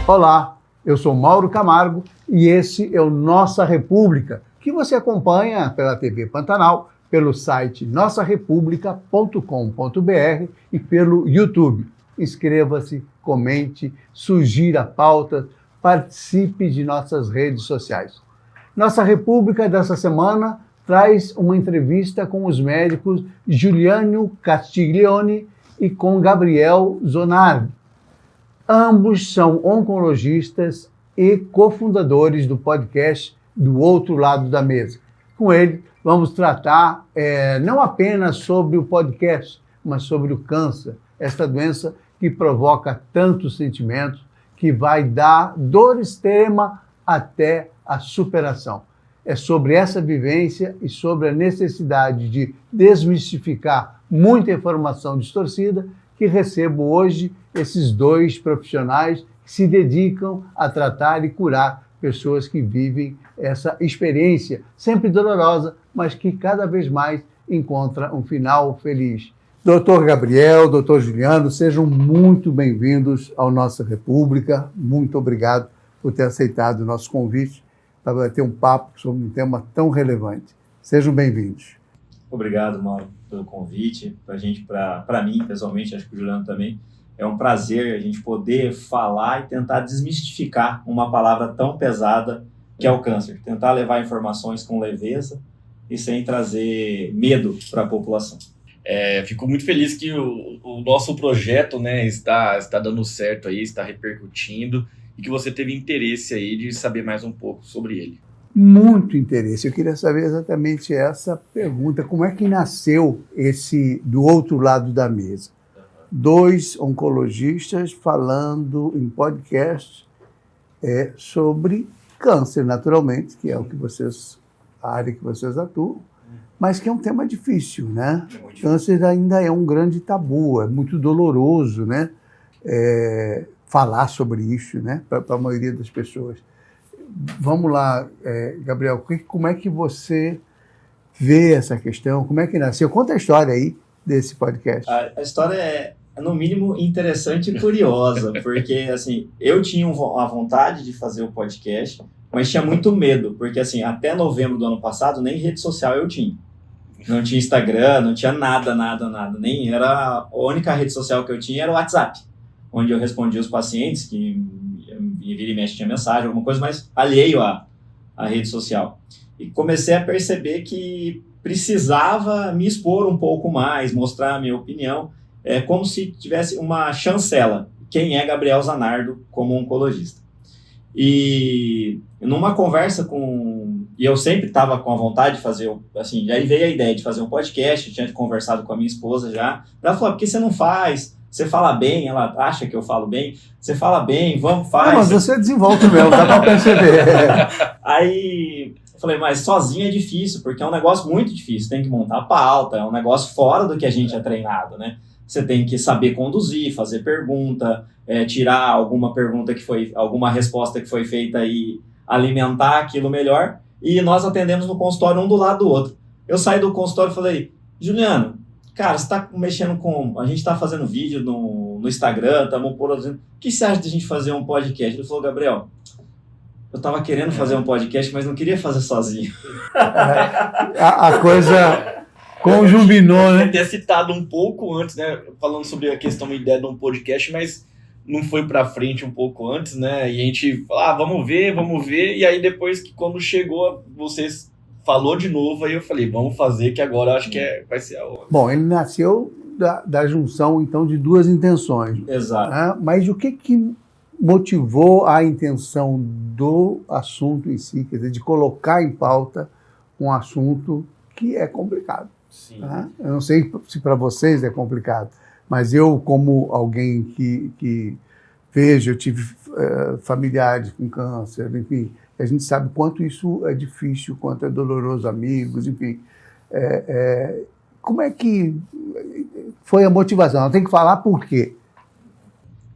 Olá, eu sou Mauro Camargo e esse é o Nossa República, que você acompanha pela TV Pantanal, pelo site nossarepublica.com.br e pelo YouTube. Inscreva-se, comente, sugira pautas, participe de nossas redes sociais. Nossa República dessa semana traz uma entrevista com os médicos Giuliano Castiglione e com Gabriel Zonardi. Ambos são oncologistas e cofundadores do podcast Do Outro Lado da Mesa. Com ele, vamos tratar não apenas sobre o podcast, mas sobre o câncer, esta doença que provoca tantos sentimentos, que vai da dor extrema até a superação. É sobre essa vivência e sobre a necessidade de desmistificar muita informação distorcida que recebo hoje esses dois profissionais que se dedicam a tratar e curar pessoas que vivem essa experiência, sempre dolorosa, mas que cada vez mais encontra um final feliz. Doutor Gabriel, doutor Giuliano, sejam muito bem-vindos ao Nossa República. Muito obrigado por ter aceitado o nosso convite para bater um papo sobre um tema tão relevante. Sejam bem-vindos. Obrigado, Mauro, pelo convite. Para mim, pessoalmente, acho que o Juliano também, é um prazer a gente poder falar e tentar desmistificar uma palavra tão pesada que é o câncer. Tentar levar informações com leveza e sem trazer medo para a população. Fico muito feliz que o nosso projeto, né, está dando certo aí, está repercutindo e que você teve interesse aí de saber mais um pouco sobre ele. Muito interesse. Eu queria saber exatamente essa pergunta. Como é que nasceu esse Do Outro Lado da Mesa? Dois oncologistas falando em podcast sobre câncer, naturalmente, que é o que a área que vocês atuam, mas que é um tema difícil, né? Câncer ainda é um grande tabu, é muito doloroso, né? Falar sobre isso, né? Para a maioria das pessoas. Vamos lá, Gabriel, como é que você vê essa questão? Como é que nasceu? Conta a história aí desse podcast. A história é, no mínimo, interessante e curiosa, porque, assim, eu tinha a vontade de fazer o podcast, mas tinha muito medo, porque, assim, até novembro do ano passado, nem rede social eu tinha. Não tinha Instagram, não tinha nada. Nem era a única rede social que eu tinha era o WhatsApp, onde eu respondia os pacientes que vira e mexe tinha mensagem, alguma coisa, mas alheio à rede social. E comecei a perceber que precisava me expor um pouco mais, mostrar a minha opinião, como se tivesse uma chancela. Quem é Gabriel Zonardi como oncologista? E numa conversa e eu sempre estava com a vontade de fazer, assim, aí veio a ideia de fazer um podcast, eu tinha conversado com a minha esposa já, ela falou, por que você não faz? Você fala bem, ela acha que eu falo bem, você fala bem, vamos, faz. Mas você desenvolve mesmo, dá para perceber. Aí eu falei, mas sozinho é difícil, porque é um negócio muito difícil, tem que montar a pauta, é um negócio fora do que a gente é treinado, né? Você tem que saber conduzir, fazer pergunta, tirar alguma resposta que foi feita e alimentar aquilo melhor, e nós atendemos no consultório um do lado do outro. Eu saí do consultório e falei, Juliano, cara, você está mexendo a gente está fazendo vídeo no Instagram, estamos produzindo. O que você acha de a gente fazer um podcast? Ele falou, Gabriel, eu estava querendo fazer um podcast, mas não queria fazer sozinho. A coisa conjuminou, né? Eu tinha citado um pouco antes, né, falando sobre a questão da ideia de um podcast, mas não foi para frente um pouco antes, né? E a gente falou, vamos ver. E aí depois que quando chegou, vocês falou de novo, aí eu falei, vamos fazer, que agora eu acho que vai ser a hora. Bom, ele nasceu da junção, então, de duas intenções. Exato. Né? Mas o que motivou a intenção do assunto em si, quer dizer, de colocar em pauta um assunto que é complicado? Sim. Né? Eu não sei se para vocês é complicado, mas eu, como alguém que vejo, eu tive familiares com câncer, enfim, a gente sabe quanto isso é difícil, quanto é doloroso, amigos, enfim. Como é que foi a motivação? Eu tenho que falar por quê.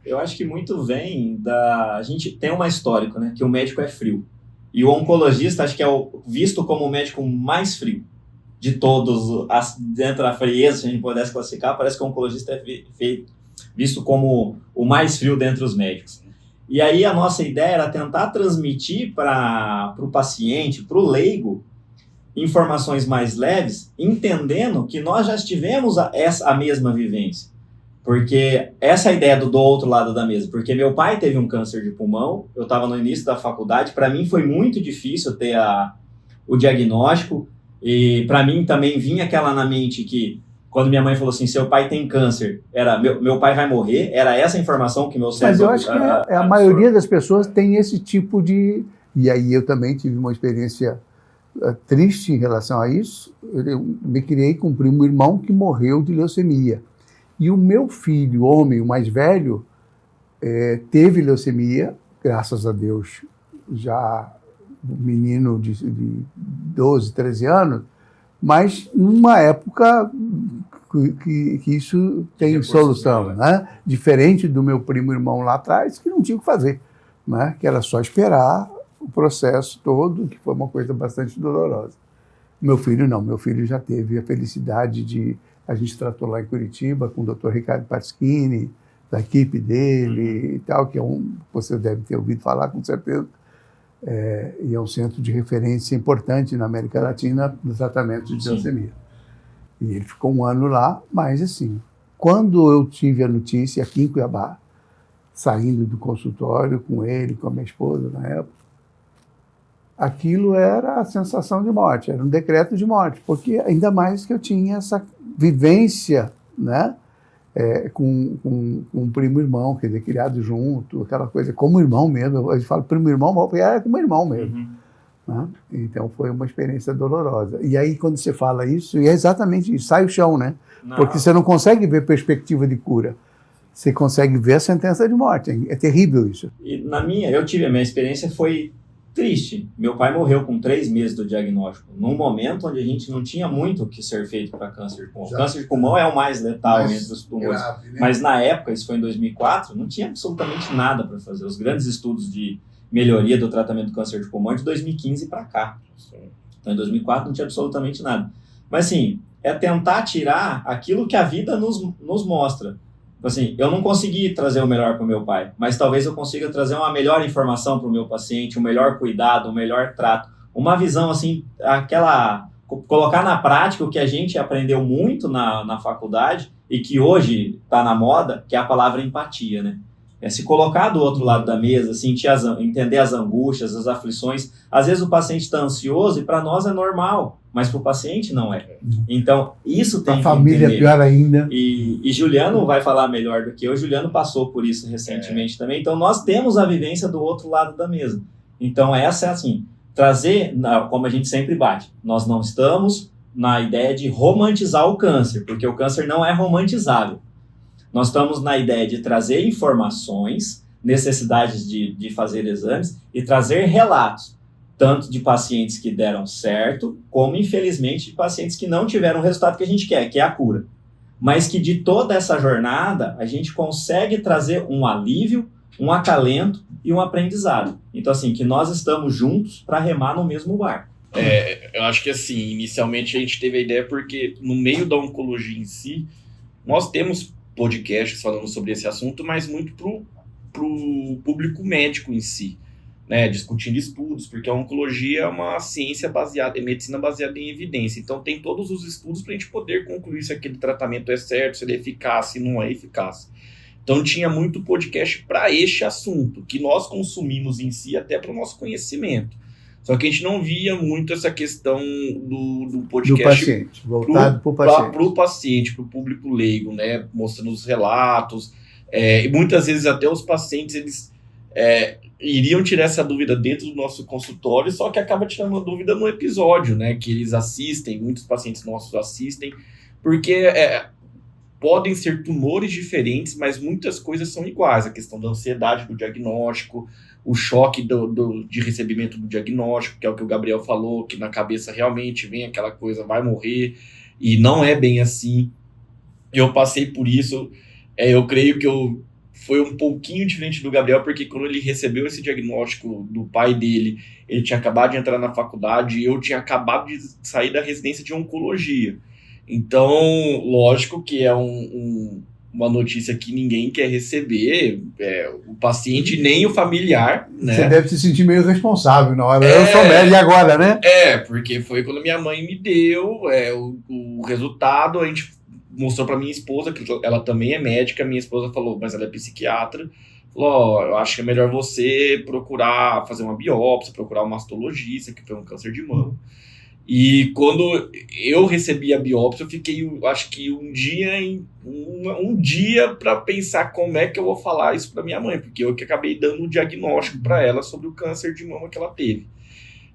Eu acho que muito vem A gente tem uma histórico, né? Que o médico é frio. E o oncologista, acho que é visto como o médico mais frio de todos. Dentro da frieza, se a gente pudesse classificar, parece que o oncologista é visto como o mais frio dentre os médicos. E aí a nossa ideia era tentar transmitir para o paciente, para o leigo, informações mais leves, entendendo que nós já tivemos a mesma vivência. Porque essa é a ideia do outro lado da mesa. Porque meu pai teve um câncer de pulmão, eu estava no início da faculdade, para mim foi muito difícil ter o diagnóstico, e para mim também vinha aquela na mente que, quando minha mãe falou assim, seu pai tem câncer, era meu pai vai morrer, era essa informação que meu cérebro... Mas eu acho que a maioria das pessoas tem esse tipo de... E aí eu também tive uma experiência triste em relação a isso. Eu me criei com um primo irmão que morreu de leucemia. E o meu filho, homem, o mais velho, teve leucemia, graças a Deus, já um menino de 12, 13 anos, mas numa época que isso tem solução, né? Diferente do meu primo irmão lá atrás, que não tinha o que fazer, né? Que era só esperar o processo todo, que foi uma coisa bastante dolorosa. Meu filho não, meu filho já teve a felicidade de... A gente tratou lá em Curitiba com o Dr. Ricardo Paschini, da equipe dele e tal, que você deve ter ouvido falar com certeza, e é um centro de referência importante na América Latina no tratamento de leucemia. E ele ficou um ano lá, mas assim, quando eu tive a notícia aqui em Cuiabá, saindo do consultório com ele, com a minha esposa na época, aquilo era a sensação de morte, era um decreto de morte, porque ainda mais que eu tinha essa vivência, né, com um primo irmão, quer dizer, criado junto, aquela coisa, como irmão mesmo, a gente fala primo irmão, porque era como irmão mesmo. Né? Então foi uma experiência dolorosa. E aí quando você fala isso, e é exatamente isso, sai o chão, né? Não. Porque você não consegue ver perspectiva de cura. Você consegue ver a sentença de morte. É terrível isso. E a minha experiência foi triste. Meu pai morreu com 3 meses do diagnóstico, num momento onde a gente não tinha muito o que ser feito para câncer de pulmão. O câncer de pulmão é o mais letal entre os tumores. Grave, né? Mas na época, isso foi em 2004, não tinha absolutamente nada para fazer. Os grandes estudos de melhoria do tratamento do câncer de pulmão é de 2015 para cá. Então, em 2004 não tinha absolutamente nada. Mas, assim, é tentar tirar aquilo que a vida nos mostra. Assim, eu não consegui trazer o melhor para o meu pai, mas talvez eu consiga trazer uma melhor informação para o meu paciente, um melhor cuidado, um melhor trato, uma visão, assim, colocar na prática o que a gente aprendeu muito na faculdade e que hoje está na moda, que é a palavra empatia, né? É se colocar do outro lado da mesa, entender as angústias, as aflições. Às vezes o paciente está ansioso e para nós é normal, mas para o paciente não é. Então, isso tem que entender. A família é pior ainda. E Juliano vai falar melhor do que eu. Juliano passou por isso recentemente também. Então, nós temos a vivência do outro lado da mesa. Então, essa é assim, trazer, como a gente sempre bate, nós não estamos na ideia de romantizar o câncer, porque o câncer não é romantizável. Nós estamos na ideia de trazer informações, necessidades de fazer exames e trazer relatos, tanto de pacientes que deram certo, como, infelizmente, de pacientes que não tiveram o resultado que a gente quer, que é a cura. Mas que de toda essa jornada, a gente consegue trazer um alívio, um acalento e um aprendizado. Então, assim, que nós estamos juntos para remar no mesmo barco. Eu acho que, assim, inicialmente a gente teve a ideia porque, no meio da oncologia em si, nós temos podcasts falando sobre esse assunto, mas muito pro público médico em si, né, discutindo estudos, porque a oncologia é uma ciência baseada, é medicina baseada em evidência, então tem todos os estudos para a gente poder concluir se aquele tratamento é certo, se ele é eficaz, se não é eficaz. Então tinha muito podcast para este assunto, que nós consumimos em si até para o nosso conhecimento. Só que a gente não via muito essa questão do podcast... Do paciente, voltado para o paciente. Para o paciente, para o público leigo, né? Mostrando os relatos. E muitas vezes até os pacientes, eles iriam tirar essa dúvida dentro do nosso consultório, só que acaba tirando a dúvida no episódio, né? Que eles assistem, muitos pacientes nossos assistem, porque podem ser tumores diferentes, mas muitas coisas são iguais. A questão da ansiedade do diagnóstico, o choque de recebimento do diagnóstico, que é o que o Gabriel falou, que na cabeça realmente vem aquela coisa, vai morrer, e não é bem assim. Eu passei por isso, eu creio que foi um pouquinho diferente do Gabriel, porque quando ele recebeu esse diagnóstico do pai dele, ele tinha acabado de entrar na faculdade e eu tinha acabado de sair da residência de oncologia. Então, lógico que é um uma notícia que ninguém quer receber, o paciente nem o familiar, né? Você deve se sentir meio responsável na hora. Eu sou médico, e agora, né? Porque foi quando minha mãe me deu o resultado, a gente mostrou para minha esposa, que ela também é médica, minha esposa falou, mas ela é psiquiatra, falou, eu acho que é melhor você procurar fazer uma biópsia, procurar um mastologista, que foi um câncer de mama. E quando eu recebi a biópsia, eu fiquei, acho que um dia para pensar como é que eu vou falar isso para minha mãe, porque eu que acabei dando um diagnóstico para ela sobre o câncer de mama que ela teve.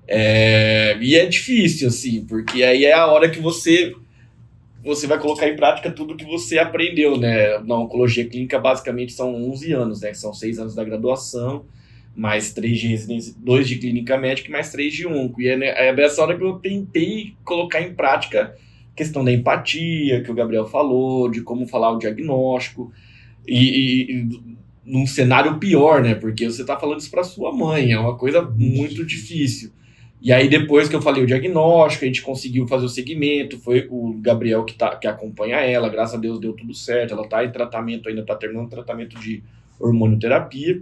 E é difícil, assim, porque aí é a hora que você vai colocar em prática tudo que você aprendeu, né? Na oncologia clínica, basicamente, são 11 anos, né? São 6 anos da graduação, mais 3 de residência, 2 de clínica médica e mais 3 de onco. E é nessa hora que eu tentei colocar em prática a questão da empatia, que o Gabriel falou, de como falar o diagnóstico, e num cenário pior, né? Porque você está falando isso para sua mãe, é uma coisa muito difícil. E aí, depois que eu falei o diagnóstico, a gente conseguiu fazer o segmento, foi o Gabriel que acompanha ela, graças a Deus deu tudo certo, ela está em tratamento, ainda está terminando o tratamento de hormonioterapia,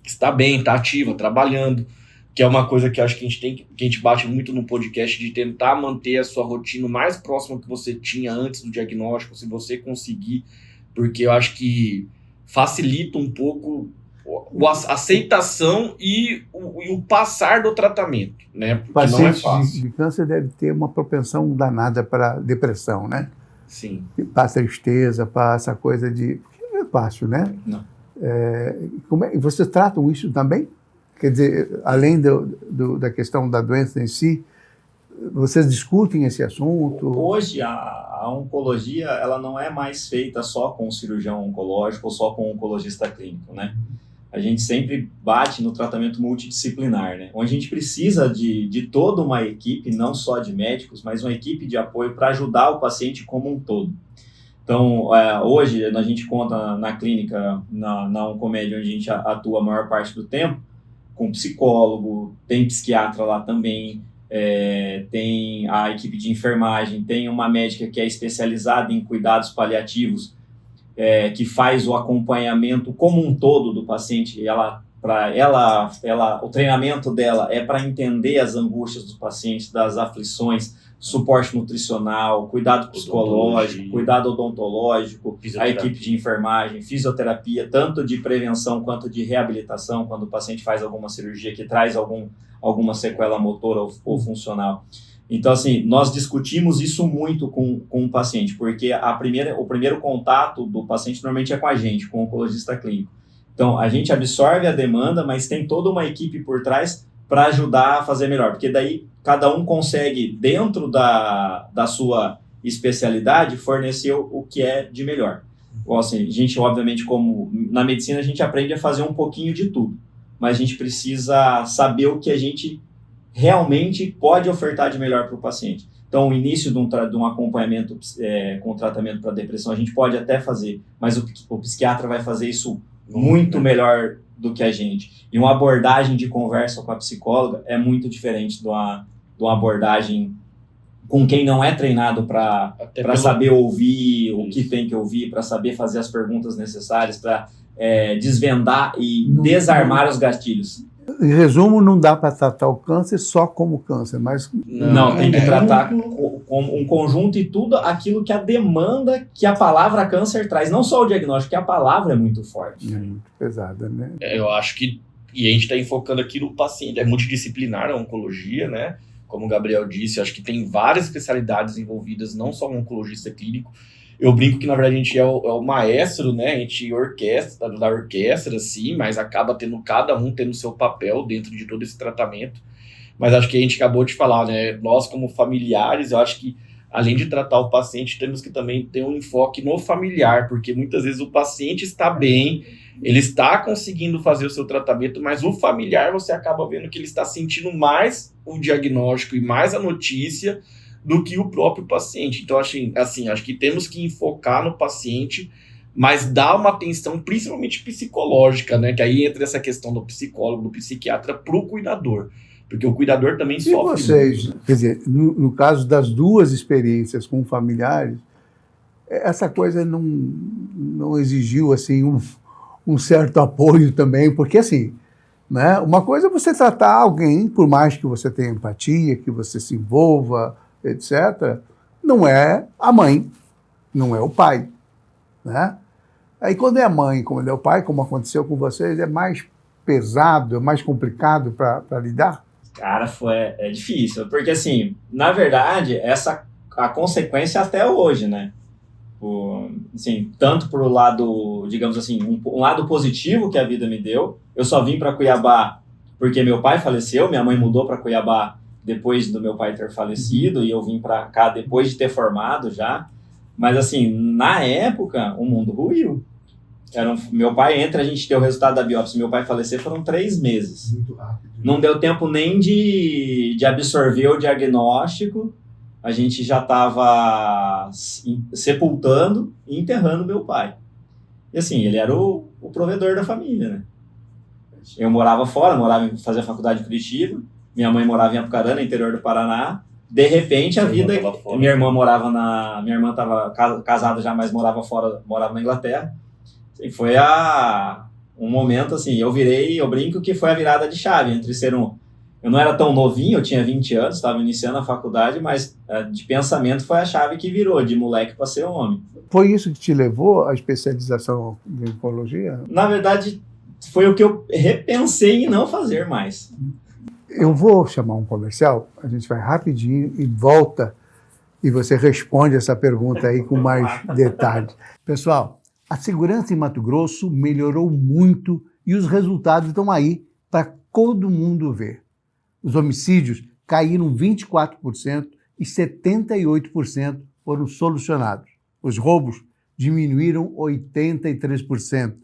está bem, está ativa, trabalhando, que é uma coisa que acho que que a gente bate muito no podcast, de tentar manter a sua rotina mais próxima que você tinha antes do diagnóstico, se você conseguir, porque eu acho que facilita um pouco a aceitação e o passar do tratamento, né? Porque paciente não é fácil. de câncer deve ter uma propensão danada para depressão, né? Sim. Passa tristeza, passa coisa de... Porque não é fácil, né? Não. Vocês tratam isso também? Quer dizer, além da questão da doença em si, vocês discutem esse assunto? Hoje, a oncologia ela não é mais feita só com o cirurgião oncológico ou só com o oncologista clínico, né? A gente sempre bate no tratamento multidisciplinar, né? Onde a gente precisa de toda uma equipe, não só de médicos, mas uma equipe de apoio para ajudar o paciente como um todo. Então, hoje, a gente conta na clínica, na Oncomed, onde a gente atua a maior parte do tempo, com psicólogo, tem psiquiatra lá também, tem a equipe de enfermagem, tem uma médica que é especializada em cuidados paliativos, que faz o acompanhamento como um todo do paciente. O treinamento dela é para entender as angústias dos pacientes, das aflições, suporte nutricional, cuidado psicológico, cuidado odontológico, a equipe de enfermagem, fisioterapia, tanto de prevenção quanto de reabilitação, quando o paciente faz alguma cirurgia que traz alguma sequela motora ou funcional. Então, assim, nós discutimos isso muito com o paciente, porque o primeiro contato do paciente normalmente é com a gente, com o oncologista clínico. Então, a gente absorve a demanda, mas tem toda uma equipe por trás para ajudar a fazer melhor, porque daí cada um consegue, dentro da sua especialidade, fornecer o que é de melhor. Então, assim, a gente, obviamente, como na medicina, a gente aprende a fazer um pouquinho de tudo, mas a gente precisa saber o que a gente realmente pode ofertar de melhor para o paciente. Então, o início de um acompanhamento com tratamento para depressão, a gente pode até fazer, mas o psiquiatra vai fazer isso muito melhor do que a gente. E uma abordagem de conversa com a psicóloga é muito diferente de uma abordagem com quem não é treinado para saber ouvir o que tem que ouvir, para saber fazer as perguntas necessárias, para desvendar e desarmar os gatilhos. Em resumo, não dá para tratar o câncer só como câncer, mas... Não, tem que tratar com um conjunto e tudo aquilo que a demanda que a palavra câncer traz. Não só o diagnóstico, que a palavra é muito forte. É muito pesada, né? Eu acho que... E a gente está enfocando aqui no paciente. É multidisciplinar a oncologia, né? Como o Gabriel disse, acho que tem várias especialidades envolvidas, não só um oncologista clínico. Eu brinco que, na verdade, a gente é o maestro, né? A gente da orquestra, sim, mas acaba cada um tendo o seu papel dentro de todo esse tratamento. Mas acho que a gente acabou de falar, né? Nós, como familiares, eu acho que, além de tratar o paciente, temos que também ter um enfoque no familiar, porque muitas vezes o paciente está bem, ele está conseguindo fazer o seu tratamento, mas o familiar, você acaba vendo que ele está sentindo mais o diagnóstico e mais a notícia do que o próprio paciente. Então, acho que temos que enfocar no paciente, mas dar uma atenção principalmente psicológica, né? Que aí entra essa questão do psicólogo, do psiquiatra para o cuidador, porque o cuidador também sofre. E vocês, quer dizer, no caso das duas experiências com familiares, essa coisa não exigiu assim um certo apoio também, porque assim, né, uma coisa é você tratar alguém, por mais que você tenha empatia, que você se envolva, etc., não é a mãe, não é o pai, né? Aí quando é a mãe, como é o pai, como aconteceu com vocês, é mais pesado, é mais complicado para lidar? Cara, é difícil, porque assim, na verdade, a consequência até hoje, né? Assim, tanto por lado, digamos assim, um lado positivo que a vida me deu. Eu só vim para Cuiabá porque meu pai faleceu, minha mãe mudou para Cuiabá depois do meu pai ter falecido, e eu vim para cá depois de ter formado já. Mas assim, na época, o mundo ruiu. Meu pai, entre a gente ter o resultado da biópsia e meu pai falecer, foram 3 meses. Muito rápido. Não deu tempo nem de absorver o diagnóstico. A gente já estava sepultando e enterrando meu pai. E assim, ele era o provedor da família, né? Eu morava fora, fazia faculdade em Curitiba, minha mãe morava em Apucarana, interior do Paraná. De repente, a vida... Minha irmã estava casada já, mas morava fora, morava na Inglaterra. E foi um momento, assim, eu brinco que foi a virada de chave entre ser eu não era tão novinho, eu tinha 20 anos, estava iniciando a faculdade, mas de pensamento foi a chave que virou, de moleque para ser homem. Foi isso que te levou à especialização em oncologia? Na verdade, foi o que eu repensei em não fazer mais. Eu vou chamar um comercial, a gente vai rapidinho e volta, e você responde essa pergunta aí com mais detalhes. Pessoal, a segurança em Mato Grosso melhorou muito e os resultados estão aí para todo mundo ver. Os homicídios caíram 24% e 78% foram solucionados. Os roubos diminuíram 83%.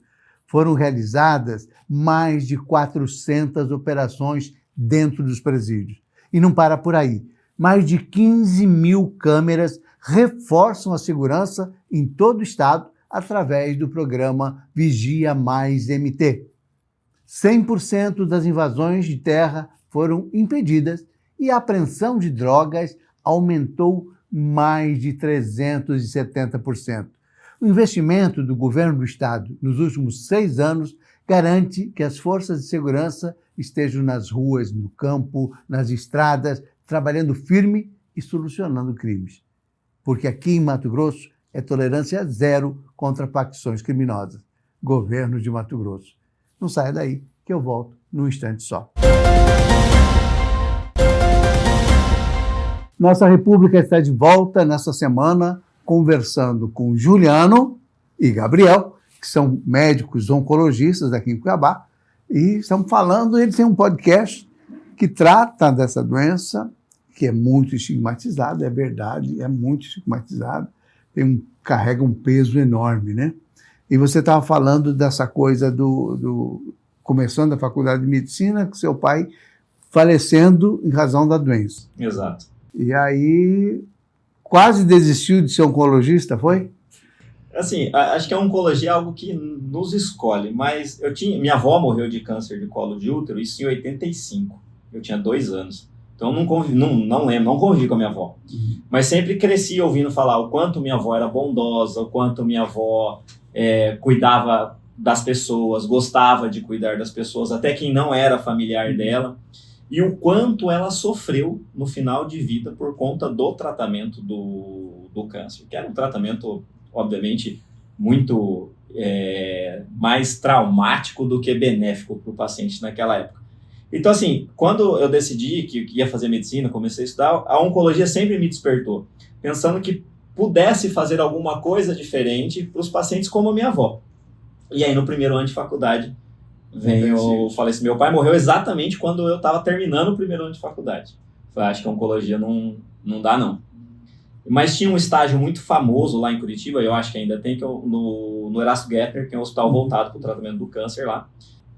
Foram realizadas mais de 400 operações dentro dos presídios. E não para por aí. Mais de 15 mil câmeras reforçam a segurança em todo o estado através do programa Vigia Mais MT. 100% das invasões de terra foram impedidas e a apreensão de drogas aumentou mais de 370%. O investimento do governo do estado nos últimos 6 anos garante que as forças de segurança estejam nas ruas, no campo, nas estradas, trabalhando firme e solucionando crimes. Porque aqui em Mato Grosso é tolerância zero contra facções criminosas. Governo de Mato Grosso. Não saia daí, que eu volto num instante só. Nossa República está de volta nessa semana, conversando com Juliano e Gabriel, que são médicos oncologistas aqui em Cuiabá, e estamos falando, eles têm um podcast que trata dessa doença, que é muito estigmatizada, é verdade, é muito estigmatizada, carrega um peso enorme, né? E você estava falando dessa coisa começando a faculdade de medicina, com seu pai falecendo em razão da doença. Exato. E aí, quase desistiu de ser oncologista, foi? Assim, acho que a oncologia é algo que nos escolhe, mas minha avó morreu de câncer de colo de útero, isso em 85. Eu tinha 2 anos. Então não convivi com a minha avó. Mas sempre cresci ouvindo falar o quanto minha avó era bondosa, o quanto minha avó cuidava das pessoas, gostava de cuidar das pessoas, até quem não era familiar dela. E o quanto ela sofreu no final de vida por conta do tratamento do câncer, que era um tratamento, obviamente, muito mais traumático do que benéfico para o paciente naquela época. Então, assim, quando eu decidi que ia fazer medicina, comecei a estudar, a oncologia sempre me despertou, pensando que pudesse fazer alguma coisa diferente para os pacientes como a minha avó. E aí, no primeiro ano de faculdade, eu falei assim, meu pai morreu exatamente quando eu estava terminando o primeiro ano de faculdade. Falei, acho que a oncologia não dá, não. Mas tinha um estágio muito famoso lá em Curitiba, eu acho que ainda tem, que é no Erasto Gettner, que é um hospital voltado para o tratamento do câncer lá.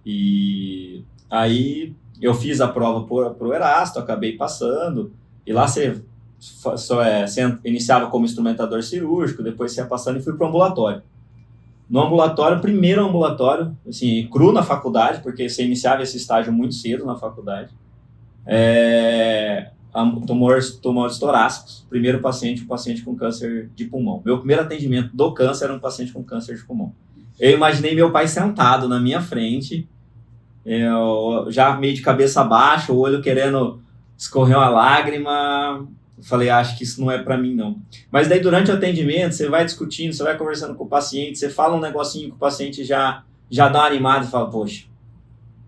E aí eu fiz a prova pro Erasto, acabei passando, e lá você iniciava como instrumentador cirúrgico, depois você ia passando e fui para o ambulatório. No ambulatório, primeiro ambulatório, assim, cru na faculdade, porque você iniciava esse estágio muito cedo na faculdade. tumores torácicos. Primeiro paciente, um paciente com câncer de pulmão. Meu primeiro atendimento do câncer era um paciente com câncer de pulmão. Eu imaginei meu pai sentado na minha frente, já meio de cabeça baixa, o olho querendo escorrer uma lágrima. Eu falei, acho que isso não é para mim, não. Mas daí, durante o atendimento, você vai discutindo, você vai conversando com o paciente, você fala um negocinho que o paciente já dá uma animada e fala, poxa,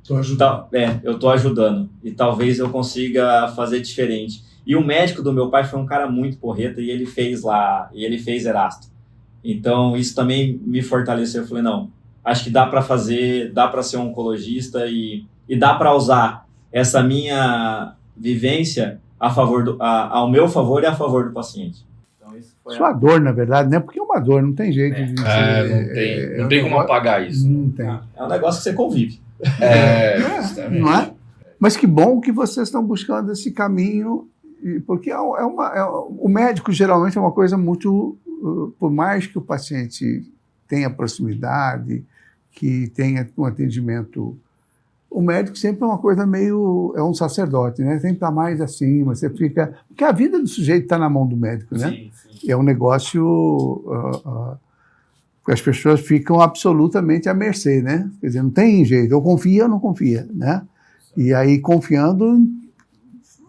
Tô ajudando. eu tô ajudando e talvez eu consiga fazer diferente. E o médico do meu pai foi um cara muito porreta e ele fez Erasto. Então, isso também me fortaleceu. Eu falei, não, acho que dá para fazer, dá para ser um oncologista e dá para usar essa minha vivência ao meu favor e a favor do paciente. Então, isso foi Sua dor, na verdade, né? Porque é uma dor, não tem jeito de não tem como apagar isso. Não tem. É um negócio que você convive. Não é? Mas que bom que vocês estão buscando esse caminho, porque o médico geralmente é uma coisa muito, por mais que o paciente tenha proximidade, que tenha um atendimento, o médico sempre é uma coisa meio, é um sacerdote, né? Sempre está mais acima, você fica, porque a vida do sujeito está na mão do médico, né? Sim. É um negócio que as pessoas ficam absolutamente à mercê, né? Quer dizer, não tem jeito, ou confia ou não confia, né? E aí, confiando,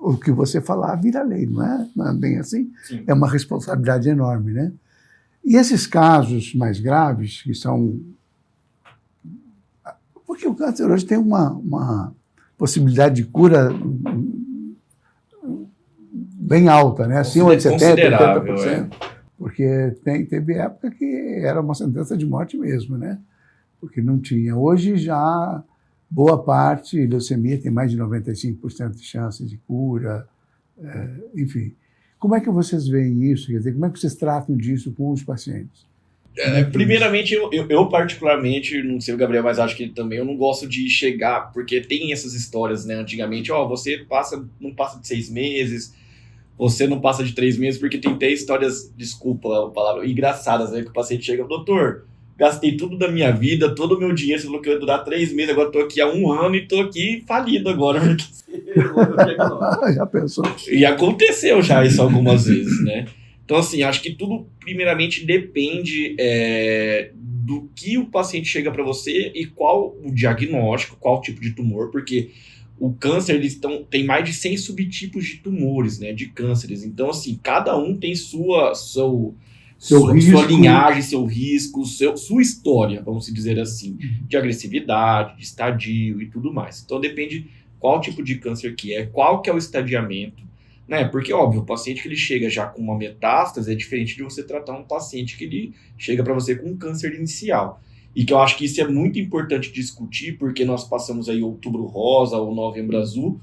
o que você falar vira lei, não é? Não é bem assim? Sim. É uma responsabilidade enorme, né? E esses casos mais graves, que são... Porque o câncer hoje tem uma possibilidade de cura bem alta, né? Acima de 70%, 80%. Porque teve época que era uma sentença de morte mesmo, né? Porque não tinha. Hoje já boa parte, leucemia tem mais de 95% de chance de cura, enfim. Como é que vocês veem isso? Quer dizer, como é que vocês tratam disso com os pacientes? Primeiramente, eu particularmente, não sei o Gabriel, mas acho que também eu não gosto de chegar, porque tem essas histórias, né? Antigamente, você não passa de 6 meses, você não passa de 3 meses, porque tem até histórias, desculpa a palavra, engraçadas, né? Que o paciente chega, doutor, gastei tudo da minha vida, todo o meu dinheiro, você falou que eu ia durar 3 meses, agora estou aqui há 1 ano e estou aqui falido agora. Já pensou? E aconteceu já isso algumas vezes, né? Então, assim, acho que tudo, primeiramente, depende do que o paciente chega para você e qual o diagnóstico, qual tipo de tumor, porque o câncer, tem mais de 100 subtipos de tumores, né, de cânceres. Então, assim, cada um tem sua linhagem, seu risco, sua história, vamos dizer assim, de agressividade, de estadio e tudo mais. Então, depende qual tipo de câncer que é, qual que é o estadiamento, né? Porque, óbvio, o paciente que ele chega já com uma metástase é diferente de você tratar um paciente que ele chega para você com um câncer inicial. E que eu acho que isso é muito importante discutir, porque nós passamos aí Outubro Rosa ou Novembro Azul,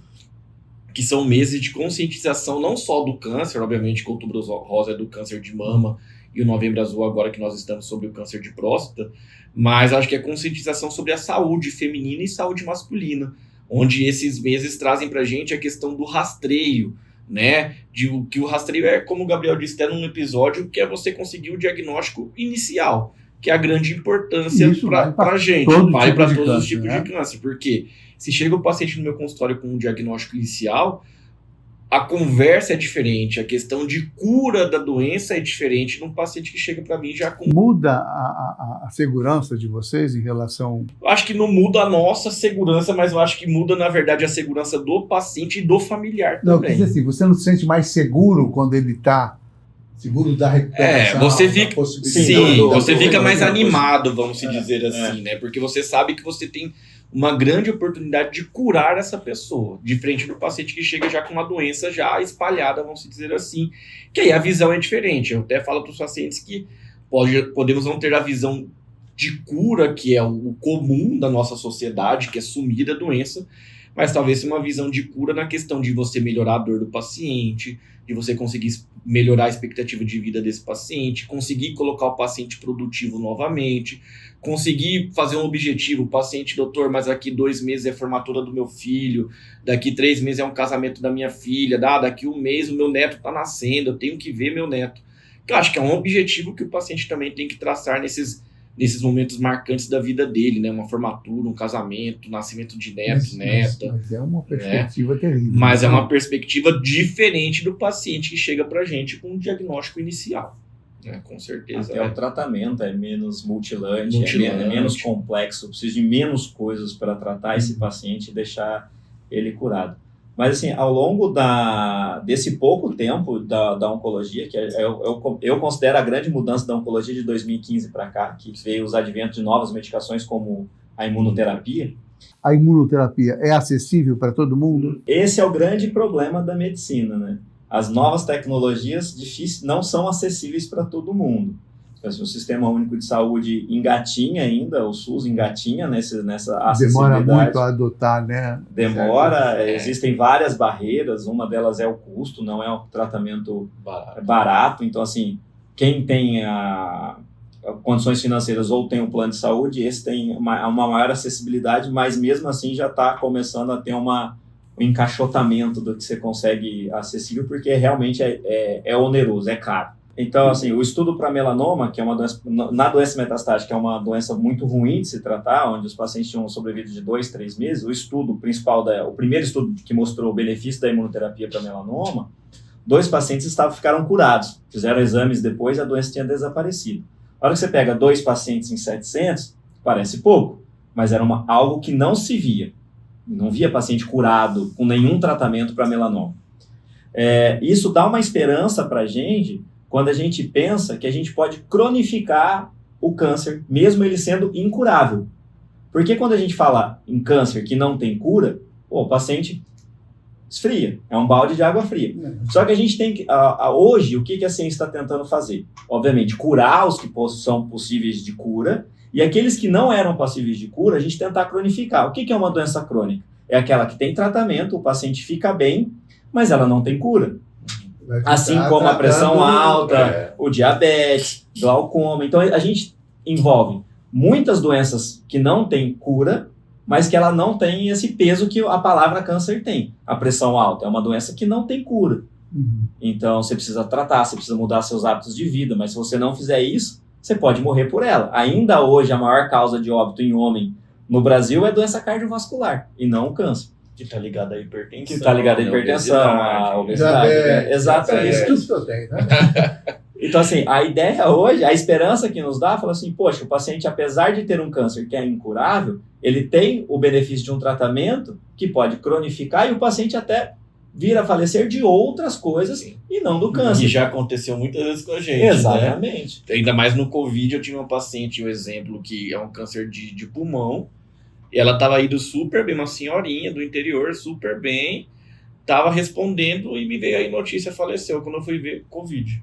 que são meses de conscientização não só do câncer, obviamente que o Outubro Rosa é do câncer de mama e o Novembro Azul agora que nós estamos sobre o câncer de próstata, mas acho que é conscientização sobre a saúde feminina e saúde masculina, onde esses meses trazem pra gente a questão do rastreio, né, que o rastreio é, como o Gabriel disse até num episódio, que é você conseguir o diagnóstico inicial, que é a grande importância para a gente, vale para todos os tipos de câncer, porque se chega o paciente no meu consultório com um diagnóstico inicial, a conversa é diferente, a questão de cura da doença é diferente num paciente que chega para mim já com... Muda a segurança de vocês em relação... Eu acho que não muda a nossa segurança, mas eu acho que muda, na verdade, a segurança do paciente e do familiar também. Não, quer dizer assim, você não se sente mais seguro quando ele está... Seguro da recuperação. Você fica, você fica mais animado, vamos dizer assim, né? Porque você sabe que você tem uma grande oportunidade de curar essa pessoa, diferente do paciente que chega já com uma doença já espalhada, vamos dizer assim, que aí a visão é diferente. Eu até falo para os pacientes que podemos não ter a visão de cura, que é o comum da nossa sociedade, que é sumir a doença, mas talvez uma visão de cura na questão de você melhorar a dor do paciente, de você conseguir melhorar a expectativa de vida desse paciente, conseguir colocar o paciente produtivo novamente, conseguir fazer um objetivo, o paciente, doutor, mas daqui 2 meses é a formatura do meu filho, daqui 3 meses é um casamento da minha filha, daqui 1 mês o meu neto está nascendo, eu tenho que ver meu neto. Eu acho que é um objetivo que o paciente também tem que traçar nesses momentos marcantes da vida dele, né? Uma formatura, um casamento, um nascimento de netos, neta. Mas é uma perspectiva terrível. Mas é uma perspectiva diferente do paciente que chega pra gente com um diagnóstico inicial. Com certeza. Até o tratamento é menos mutilante. É menos complexo, precisa de menos coisas para tratar esse paciente e deixar ele curado. Mas assim, ao longo desse pouco tempo da oncologia, que eu considero a grande mudança da oncologia de 2015 para cá, que veio os adventos de novas medicações como a imunoterapia. A imunoterapia é acessível para todo mundo? Esse é o grande problema da medicina, né? As novas tecnologias não são acessíveis para todo mundo. O Sistema Único de Saúde engatinha ainda, o SUS engatinha nessa acessibilidade. Demora muito a adotar, né? Demora, existem várias barreiras, uma delas é o custo, não é um tratamento barato. Então, assim, quem tem condições financeiras ou tem um plano de saúde, esse tem uma maior acessibilidade, mas mesmo assim já está começando a ter um encaixotamento do que você consegue acessível, porque realmente é oneroso, é caro. Então, assim, o estudo para melanoma, que é uma doença, na doença metastática, é uma doença muito ruim de se tratar, onde os pacientes tinham sobrevivido de 2-3 meses, o estudo principal, o primeiro estudo que mostrou o benefício da imunoterapia para melanoma, 2 pacientes ficaram curados, fizeram exames depois e a doença tinha desaparecido. A hora que você pega 2 pacientes em 700, parece pouco, mas era algo que não se via. Não via paciente curado com nenhum tratamento para melanoma. Isso dá uma esperança para a gente quando a gente pensa que a gente pode cronificar o câncer, mesmo ele sendo incurável. Porque quando a gente fala em câncer que não tem cura, o paciente esfria, é um balde de água fria. Só que a gente tem que, hoje, o que a ciência está tentando fazer? Obviamente, curar os que são possíveis de cura, e aqueles que não eram passíveis de cura, a gente tentar cronificar. O que é uma doença crônica? É aquela que tem tratamento, o paciente fica bem, mas ela não tem cura. Assim como a pressão alta, o diabetes, glaucoma. Então, a gente envolve muitas doenças que não têm cura, mas que ela não tem esse peso que a palavra câncer tem. A pressão alta é uma doença que não tem cura. Então, você precisa tratar, você precisa mudar seus hábitos de vida, mas se você não fizer isso, você pode morrer por ela. Ainda hoje, a maior causa de óbito em homem no Brasil é doença cardiovascular, e não o câncer. Que está ligada à hipertensão. Que está ligada à hipertensão, à obesidade. Exatamente. É tudo que eu tenho, né? Então, assim, a ideia hoje, a esperança que nos dá, fala assim, poxa, o paciente, apesar de ter um câncer que é incurável, ele tem o benefício de um tratamento que pode cronificar e o paciente até vir a falecer de outras coisas e não do câncer. Que já aconteceu muitas vezes com a gente. Exatamente. Né? Ainda mais no Covid, eu tive uma paciente, um exemplo, que é um câncer de pulmão, e ela estava indo super bem, uma senhorinha do interior, super bem, estava respondendo e me veio aí notícia, faleceu quando eu fui ver Covid.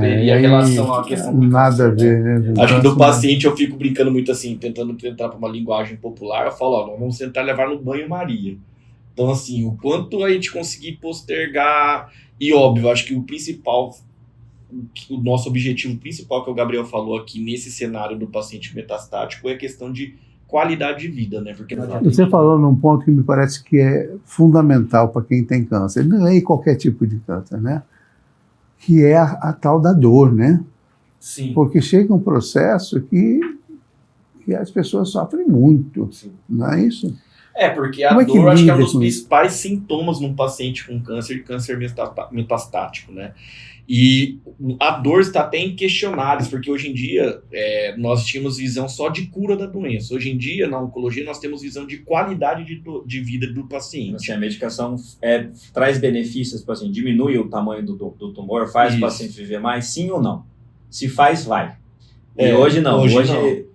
Teria relação à questão do nada câncer, a ver, né? Acho que do paciente eu fico brincando muito assim, tentando entrar para uma linguagem popular, eu falo, ó, vamos tentar levar no banho-maria. Então, assim, o quanto a gente conseguir postergar, e óbvio, acho que o principal, o nosso objetivo principal que o Gabriel falou aqui nesse cenário do paciente metastático é a questão de qualidade de vida, né? Porque você falou num ponto que me parece que é fundamental para quem tem câncer, não é qualquer tipo de câncer, né? Que é a tal da dor, né? Sim. Porque chega um processo que as pessoas sofrem muito, não é isso? Porque a dor acho que é um dos principais sintomas num paciente com câncer metastático, né? E a dor está até em questionários, porque hoje em dia nós tínhamos visão só de cura da doença. Hoje em dia, na oncologia, nós temos visão de qualidade de vida do paciente. Assim, a medicação traz benefícios para o paciente, diminui o tamanho do tumor, faz o paciente viver mais, sim ou não? Se faz, vai. E hoje não. Hoje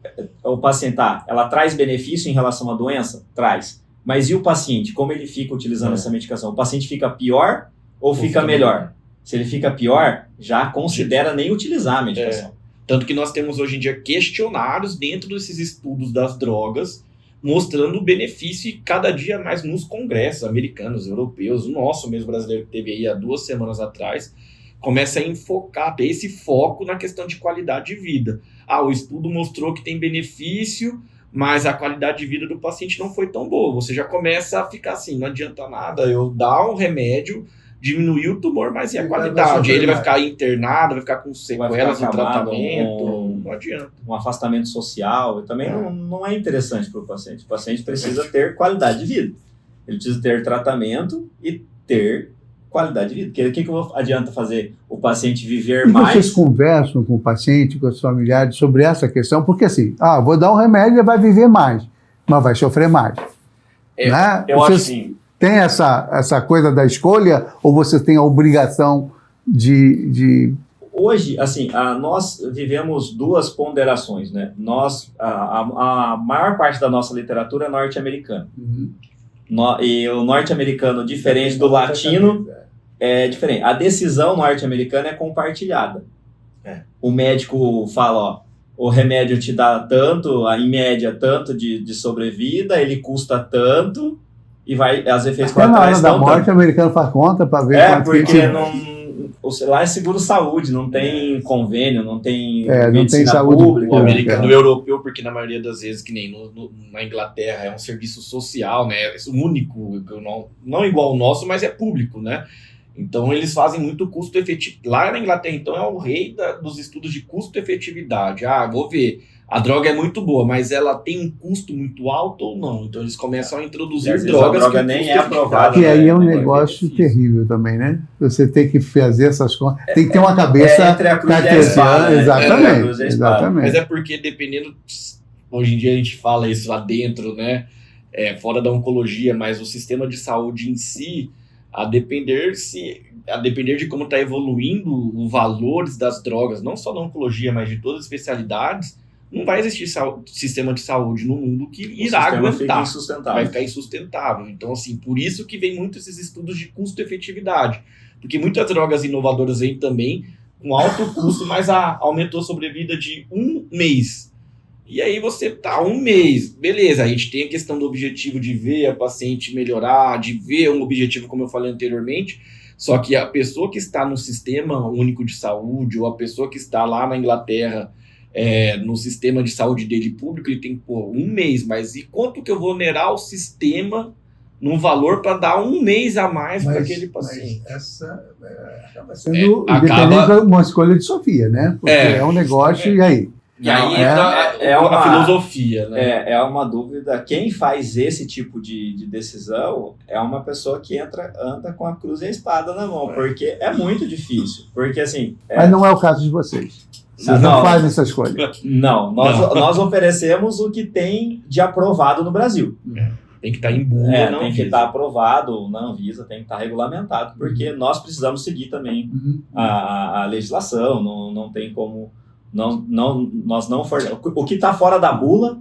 o paciente, ela traz benefício em relação à doença? Traz. Mas e o paciente? Como ele fica utilizando essa medicação? O paciente fica pior ou fica melhor? Se ele fica pior, já considera nem utilizar a medicação. Tanto que nós temos hoje em dia questionários dentro desses estudos das drogas, mostrando o benefício e cada dia mais nos congressos americanos, europeus, o nosso mesmo brasileiro que teve aí há 2 semanas atrás, começa a enfocar, ter esse foco na questão de qualidade de vida. O estudo mostrou que tem benefício, mas a qualidade de vida do paciente não foi tão boa. Você já começa a ficar assim, não adianta nada eu dar um remédio, diminuir o tumor, mas e a Ele vai qualidade? sofrer Ele vai mais. ficar internado, vai ficar com sequelas no acamado, tratamento, não adianta. Um afastamento social, e também não é interessante para o paciente. O paciente precisa ter qualidade de vida. Ele precisa ter tratamento e ter qualidade de vida. Porque o que adianta fazer o paciente viver E mais? vocês conversam com o paciente, com os familiares sobre essa questão? Porque assim, vou dar um remédio, ele vai viver mais, mas vai sofrer mais. Né? Eu acho Vocês assim, têm essa coisa da escolha ou você tem a obrigação de... Hoje, assim, nós vivemos duas ponderações, né? A maior parte da nossa literatura é norte-americana. E o norte-americano, diferente do latino, é diferente. A decisão norte-americana é compartilhada. O médico fala, o remédio te dá tanto, em média, tanto de sobrevida, ele custa tanto, e as efeitos Até na colaterais hora da estão morte, o americano faz conta para ver quanto que porque lá é seguro-saúde, não tem convênio, não tem não tem saúde pública. o americano, o europeu, porque na maioria das vezes, que nem na Inglaterra, é um serviço social, né? Único, não igual ao nosso, mas é público, né? Então eles fazem muito custo-efetivo. Lá na Inglaterra, então, é o rei dos estudos de custo-efetividade. Vou ver, a droga é muito boa, mas ela tem um custo muito alto ou não? Então eles começam a introduzir drogas a droga que nem é aprovada. Que aí é um né? negócio terrível também, né? Você tem que fazer essas contas. Tem que ter uma cabeça entre a cruz e a cartesiana. espada, né? Exatamente. Entre a cruz e a espada. Exatamente. Mas é porque dependendo, hoje em dia a gente fala isso lá dentro, né? Fora da oncologia, mas o sistema de saúde em si, a depender de como está evoluindo os valores das drogas, não só na oncologia, mas de todas as especialidades, não vai existir sistema de saúde no mundo que irá aguentar. Vai ficar insustentável. Então, assim, por isso que vem muito esses estudos de custo-efetividade. Porque muitas drogas inovadoras vêm também com alto custo, mas aumentou a sobrevida de 1 mês. E aí você tá 1 mês, beleza, a gente tem a questão do objetivo de ver a paciente melhorar, de ver um objetivo, como eu falei anteriormente, só que a pessoa que está no Sistema Único de Saúde, ou a pessoa que está lá na Inglaterra, no sistema de saúde dele público, ele tem que pôr 1 mês, mas e quanto que eu vou onerar o sistema num valor para dar 1 mês a mais para aquele paciente? Mas essa acaba Sendo independente uma escolha de Sofia, né? Porque é um negócio, e aí? E aí entra a filosofia, né? É uma dúvida. Quem faz esse tipo de decisão é uma pessoa que anda com a cruz e a espada na mão, porque é muito difícil. Porque, assim... Mas não é o caso de vocês. Vocês não fazem essa escolha. Não, nós oferecemos o que tem de aprovado no Brasil. Tem que estar em bula, tem que estar aprovado na Anvisa, tem que estar regulamentado, porque nós precisamos seguir também a legislação, não tem como... O que está fora da bula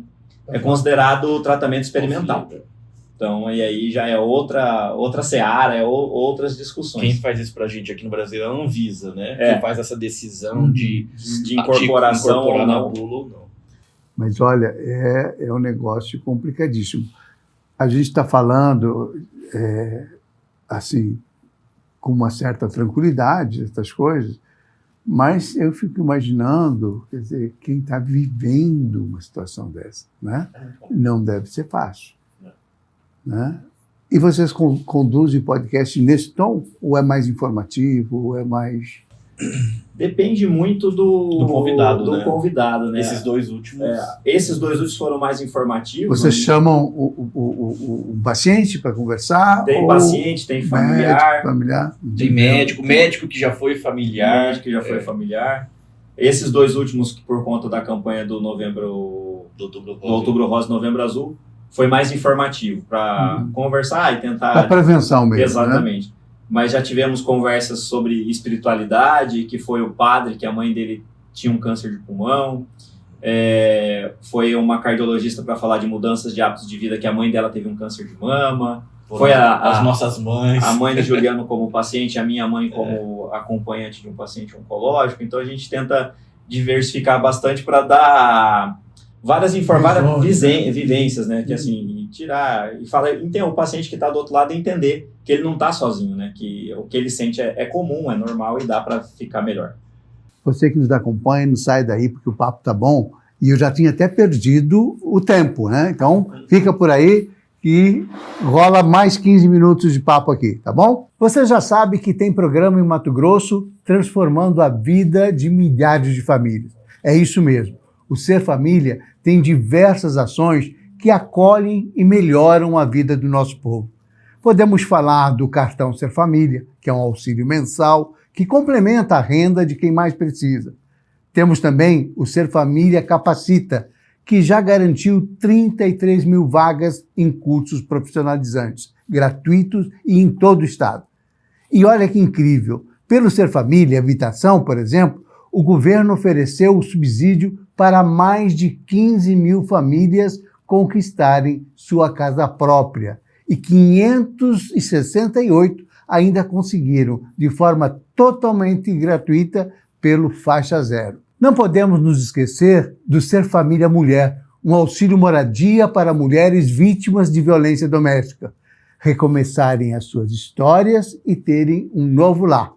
é considerado tratamento experimental. Então, e aí já é outra seara, outras discussões. Quem faz isso pra gente aqui no Brasil é a Anvisa, né? Quem faz essa decisão de incorporação incorporar ou na não. bula ou não. Mas olha, é um negócio complicadíssimo. A gente está falando, assim, com uma certa tranquilidade, essas coisas, mas eu fico imaginando, quer dizer, quem está vivendo uma situação dessa, né? Não deve ser fácil. Né? E vocês conduzem podcast nesse tom? Ou é mais informativo? Ou é mais... Depende muito do convidado, né? Esses dois últimos foram mais informativos. Vocês chamam o paciente para conversar? Tem paciente, tem familiar. Tem médico que já foi familiar. Familiar. Esses dois últimos, por conta da campanha do Outubro Rosa e Novembro Azul, foi mais informativo para conversar e tentar... A prevenção mesmo. Exatamente. Né? Mas já tivemos conversas sobre espiritualidade, que foi o padre, que a mãe dele tinha um câncer de pulmão. Foi uma cardiologista para falar de mudanças de hábitos de vida, que a mãe dela teve um câncer de mama. Foi as nossas mães. A mãe de Juliano como paciente, a minha mãe como acompanhante de um paciente oncológico. Então a gente tenta diversificar bastante para dar várias vivências, né? Que assim, tirar e falar, o paciente que está do outro lado entender que ele não está sozinho, né? Que o que ele sente é comum, é normal e dá para ficar melhor. Você que nos acompanha, não sai daí porque o papo tá bom e eu já tinha até perdido o tempo, né? Então fica por aí que rola mais 15 minutos de papo aqui, tá bom? Você já sabe que tem programa em Mato Grosso transformando a vida de milhares de famílias. É isso mesmo. O Ser Família tem diversas ações que acolhem e melhoram a vida do nosso povo. Podemos falar do cartão Ser Família, que é um auxílio mensal que complementa a renda de quem mais precisa. Temos também o Ser Família Capacita, que já garantiu 33 mil vagas em cursos profissionalizantes, gratuitos e em todo o estado. E olha que incrível, pelo Ser Família Habitação, por exemplo, o governo ofereceu o subsídio para mais de 15 mil famílias conquistarem sua casa própria e 568 ainda conseguiram, de forma totalmente gratuita, pelo Faixa Zero. Não podemos nos esquecer do Ser Família Mulher, um auxílio moradia para mulheres vítimas de violência doméstica, recomeçarem as suas histórias e terem um novo lar.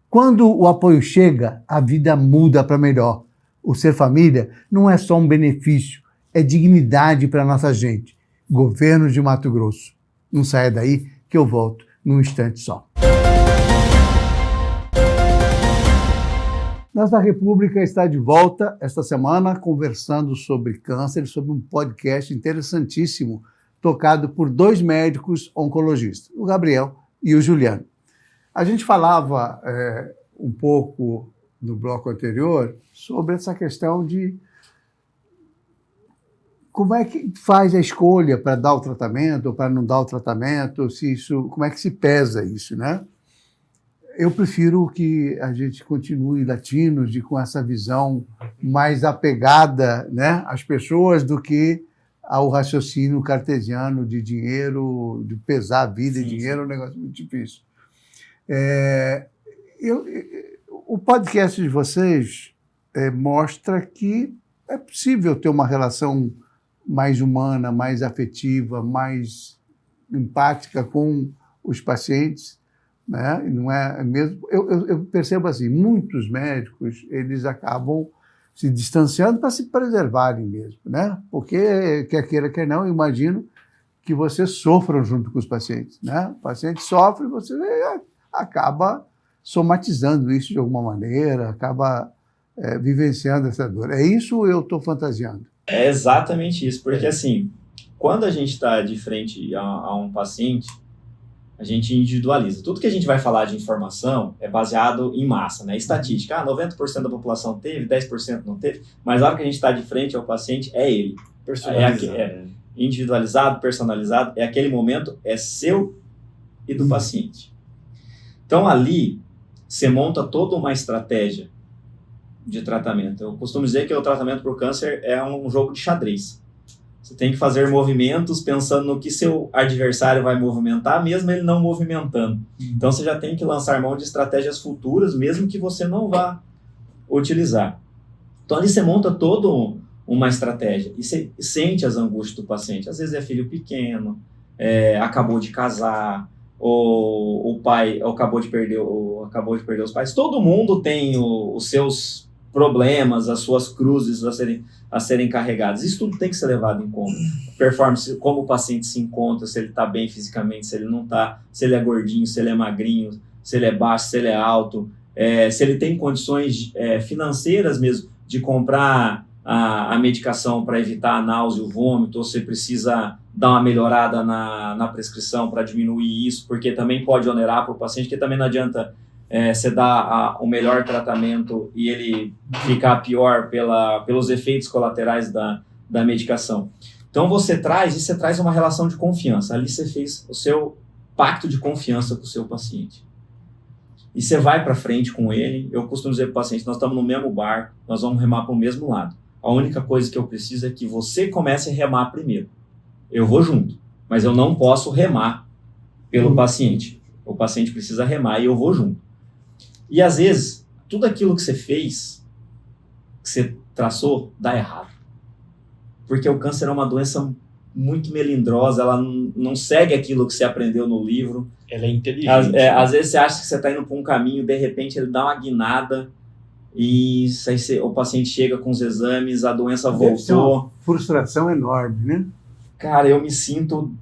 Quando o apoio chega, a vida muda para melhor. O Ser Família não é só um benefício, é dignidade para a nossa gente. Governo de Mato Grosso. Não saia daí que eu volto num instante só. Nossa República está de volta esta semana conversando sobre câncer, sobre um podcast interessantíssimo tocado por 2 médicos oncologistas, o Gabriel e o Juliano. A gente falava um pouco no bloco anterior sobre essa questão de como é que faz a escolha para dar o tratamento ou para não dar o tratamento, como é que se pesa isso, né? Eu prefiro que a gente continue latinos e com essa visão mais apegada, né, às pessoas do que ao raciocínio cartesiano de dinheiro, de pesar a vida e dinheiro, é um negócio muito difícil. O podcast de vocês mostra que é possível ter uma relação mais humana, mais afetiva, mais empática com os pacientes, né? Não é mesmo? Eu percebo assim, muitos médicos eles acabam se distanciando para se preservarem mesmo, né? Porque quer queira, quer não, eu imagino que vocês sofram junto com os pacientes, né? O paciente sofre e você acaba somatizando isso de alguma maneira, acaba vivenciando essa dor. É isso ou eu estou fantasiando? É exatamente isso, porque assim, quando a gente está de frente a um paciente, a gente individualiza. Tudo que a gente vai falar de informação é baseado em massa, né? Estatística. 90% da população teve, 10% não teve, mas a hora que a gente está de frente ao paciente, é ele. Personalizado. Individualizado, personalizado, é aquele momento, é seu e do paciente. Então ali, você monta toda uma estratégia de tratamento. Eu costumo dizer que o tratamento para o câncer é um jogo de xadrez. Você tem que fazer movimentos pensando no que seu adversário vai movimentar, mesmo ele não movimentando. Então, você já tem que lançar mão de estratégias futuras, mesmo que você não vá utilizar. Então, ali você monta toda uma estratégia e você sente as angústias do paciente. Às vezes é filho pequeno, acabou de casar, ou o pai acabou de perder os pais. Todo mundo tem os seus problemas, as suas cruzes a serem carregadas. Isso tudo tem que ser levado em conta. Performance, como o paciente se encontra, se ele está bem fisicamente, se ele não está, se ele é gordinho, se ele é magrinho, se ele é baixo, se ele é alto, se ele tem condições financeiras mesmo de comprar a medicação para evitar a náusea e o vômito, ou se precisa dar uma melhorada na prescrição para diminuir isso, porque também pode onerar para o paciente, porque também não adianta você dar o melhor tratamento e ele ficar pior pelos efeitos colaterais da medicação. Então você traz uma relação de confiança. Ali você fez o seu pacto de confiança com o seu paciente. E você vai para frente com ele. Eu costumo dizer para o paciente, nós estamos no mesmo barco, nós vamos remar para o mesmo lado. A única coisa que eu preciso é que você comece a remar primeiro. Eu vou junto, mas eu não posso remar pelo paciente. O paciente precisa remar e eu vou junto. E às vezes, tudo aquilo que você fez, que você traçou, dá errado. Porque o câncer é uma doença muito melindrosa, ela não segue aquilo que você aprendeu no livro. Ela é inteligente. Às vezes você acha que você está indo para um caminho, de repente ele dá uma guinada e o paciente chega com os exames, a doença voltou. Frustração enorme, né? Cara, eu me sinto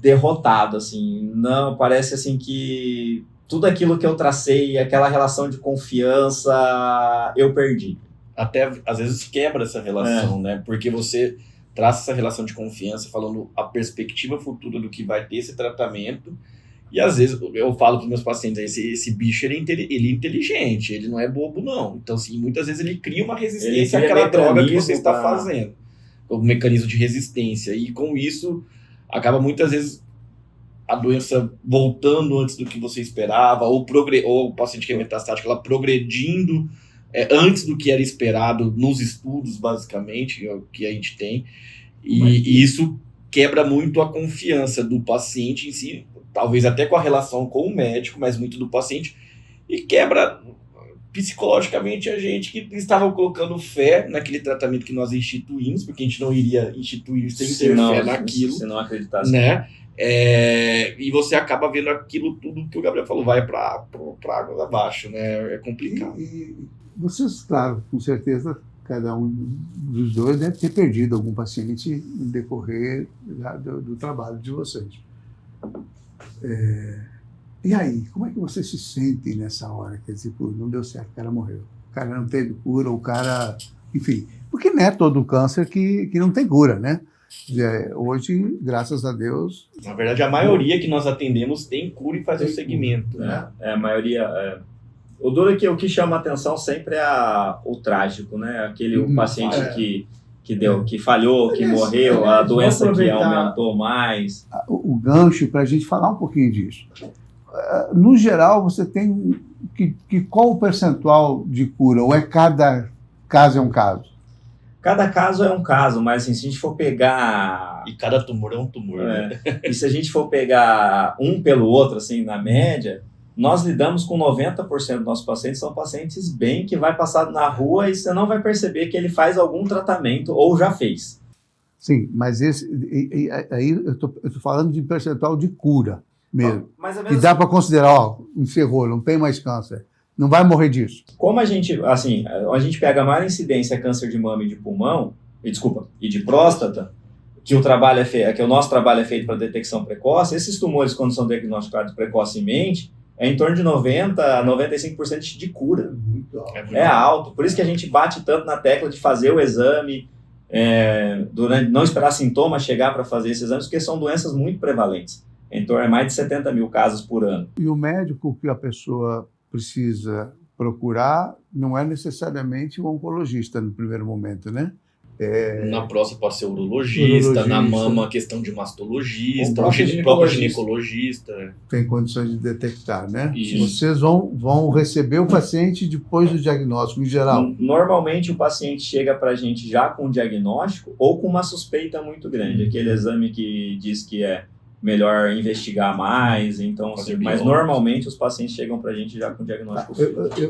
derrotado, assim. Não, parece assim que tudo aquilo que eu tracei, aquela relação de confiança, eu perdi. Até, às vezes, quebra essa relação, né? Porque você traça essa relação de confiança falando a perspectiva futura do que vai ter esse tratamento. E às vezes eu falo para os meus pacientes, esse bicho ele é inteligente, ele não é bobo não. Então assim, muitas vezes ele cria uma resistência àquela droga que você está fazendo. Um mecanismo de resistência. E com isso, acaba muitas vezes a doença voltando antes do que você esperava, ou o paciente que é metastático, ela progredindo antes do que era esperado nos estudos, basicamente, é o que a gente tem. E isso quebra muito a confiança do paciente em si, talvez até com a relação com o médico, mas muito do paciente, e quebra psicologicamente a gente que estava colocando fé naquele tratamento que nós instituímos, porque a gente não iria instituir sem ter fé naquilo. Se não acreditasse. Né? E você acaba vendo aquilo tudo que o Gabriel falou, vai para água abaixo, né? É complicado. E vocês, claro, com certeza, cada um dos dois deve ter perdido algum paciente no decorrer do trabalho de vocês. E aí, como é que você se sente nessa hora? Quer dizer, não deu certo, o cara morreu. O cara não teve cura, o cara... Enfim, porque não é todo câncer que não tem cura, né? Hoje, graças a Deus... Na verdade, a maioria que nós atendemos tem cura e faz o segmento. Né? A maioria... O duro é que o que chama a atenção sempre é o trágico, né? O paciente que falhou, que morreu, a doença que aumentou mais. O gancho para a gente falar um pouquinho disso. No geral, você tem qual o percentual de cura? Ou cada caso é um caso? Cada caso é um caso, mas assim, se a gente for pegar... E cada tumor é um tumor, né? E se a gente for pegar um pelo outro, assim, na média, nós lidamos com 90% dos nossos pacientes, são pacientes bem que vai passar na rua e você não vai perceber que ele faz algum tratamento ou já fez. Sim, mas aí eu tô falando de percentual de cura mesmo. E dá para considerar, encerrou, não tem mais câncer. Não vai morrer disso. Como a gente pega a maior incidência a câncer de mama e de pulmão, e de próstata, que o nosso trabalho é feito para detecção precoce, esses tumores, quando são diagnosticados precocemente, é em torno de 90% a 95% de cura. Muito alto. É alto. Por isso que a gente bate tanto na tecla de fazer o exame, não esperar sintomas chegar para fazer esses exames, porque são doenças muito prevalentes. Então, é mais de 70 mil casos por ano. E o médico que a pessoa precisa procurar não é necessariamente um oncologista no primeiro momento, né? Na próstata pode ser urologista, na mama questão de mastologista, o próprio ginecologista. Tem condições de detectar, né? Isso. Vocês vão receber o paciente depois do diagnóstico, em geral? Normalmente o paciente chega para a gente já com um diagnóstico ou com uma suspeita muito grande, aquele exame que diz que é melhor investigar mais, então, mas normalmente os pacientes chegam para a gente já com diagnóstico.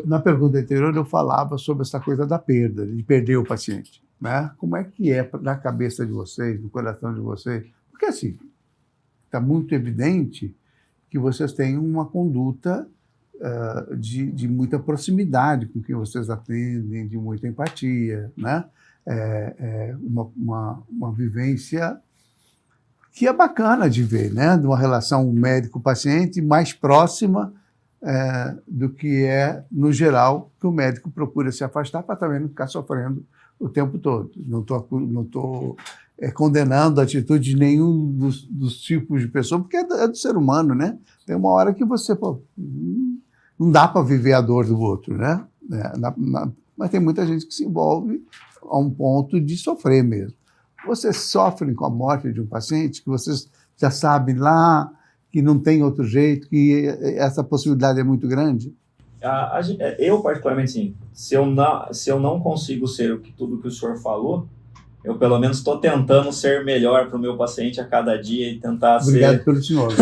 Na pergunta anterior eu falava sobre essa coisa da perda, de perder o paciente. Né? Como é que é na cabeça de vocês, no coração de vocês? Porque assim, está muito evidente que vocês têm uma conduta de muita proximidade com quem vocês atendem, de muita empatia, né? Uma vivência que é bacana de ver, né? De uma relação médico-paciente mais próxima do que é, no geral, que o médico procura se afastar para também não ficar sofrendo o tempo todo. Não estou condenando a atitude de nenhum dos tipos de pessoa, porque é do ser humano, né? Tem uma hora que você... não dá para viver a dor do outro, né? Mas tem muita gente que se envolve a um ponto de sofrer mesmo. Vocês sofrem com a morte de um paciente que vocês já sabem lá que não tem outro jeito, que essa possibilidade é muito grande? Eu, particularmente, sim. Se eu não consigo ser tudo que o senhor falou, eu, pelo menos, estou tentando ser melhor para o meu paciente a cada dia e tentar Obrigado pelo senhor.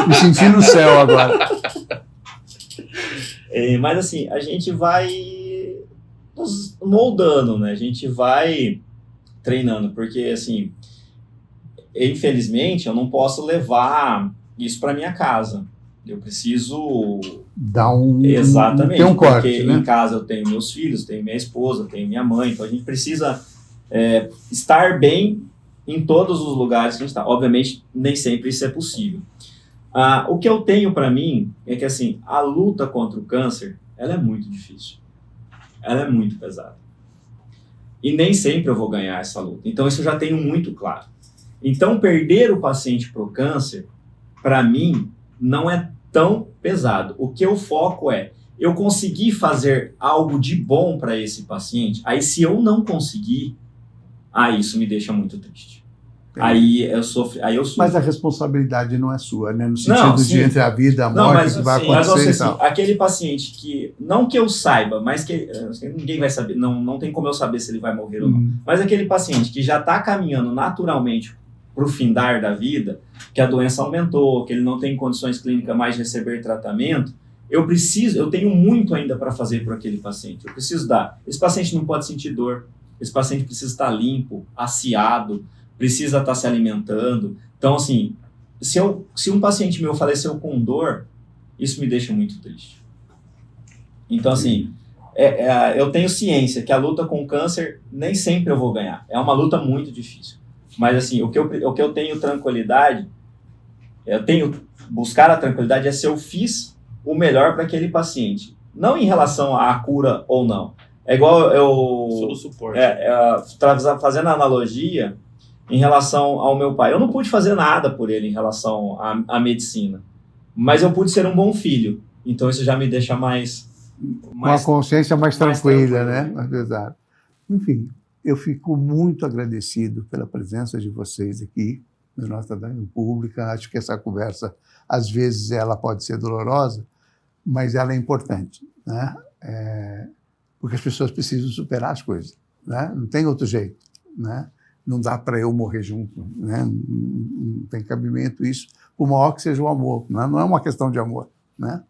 Me senti no céu agora. Mas, assim, a gente vai nos moldando, né? A gente vai treinando, porque, assim, infelizmente, eu não posso levar isso para minha casa. Eu preciso... Exatamente, tem um corte, porque né? Em casa eu tenho meus filhos, tenho minha esposa, tenho minha mãe, então a gente precisa estar bem em todos os lugares que a gente está. Obviamente, nem sempre isso é possível. O que eu tenho para mim é que assim, a luta contra o câncer, ela é muito difícil. Ela é muito pesada. E nem sempre eu vou ganhar essa luta. Então, isso eu já tenho muito claro. Então, perder o paciente para o câncer, para mim, não é tão pesado. O que eu foco é, eu conseguir fazer algo de bom para esse paciente, aí se eu não conseguir, isso me deixa muito triste. Aí eu sofro. Mas a responsabilidade não é sua, né? No sentido Não, de sim. entre a vida e a morte que vai acontecer e tal. Aquele paciente que, não que eu saiba, mas que ninguém vai saber, não tem como eu saber se ele vai morrer ou não, mas aquele paciente que já está caminhando naturalmente para o findar da vida, que a doença aumentou, que ele não tem condições clínicas mais de receber tratamento, eu tenho muito ainda para fazer por aquele paciente. Eu preciso dar. Esse paciente não pode sentir dor, esse paciente precisa estar limpo, aciado, precisa estar se alimentando. Então, assim, se um paciente meu faleceu com dor, isso me deixa muito triste. Então, assim, eu tenho ciência que a luta com o câncer nem sempre eu vou ganhar. É uma luta muito difícil. Mas, assim, o que eu tenho tranquilidade, buscar a tranquilidade é se eu fiz o melhor para aquele paciente. Não em relação à cura ou não. É igual Sou o suporte. Fazendo a analogia, em relação ao meu pai. Eu não pude fazer nada por ele em relação à medicina, mas eu pude ser um bom filho. Então isso já me deixa uma consciência mais tranquila, né? Exato. Enfim, eu fico muito agradecido pela presença de vocês aqui no nossa Danho Pública. Acho que essa conversa, às vezes, ela pode ser dolorosa, mas ela é importante, né? Porque as pessoas precisam superar as coisas, né? Não tem outro jeito, né? Não dá para eu morrer junto, né? Não tem cabimento isso, por maior que seja o amor, né? Não é uma questão de amor, né?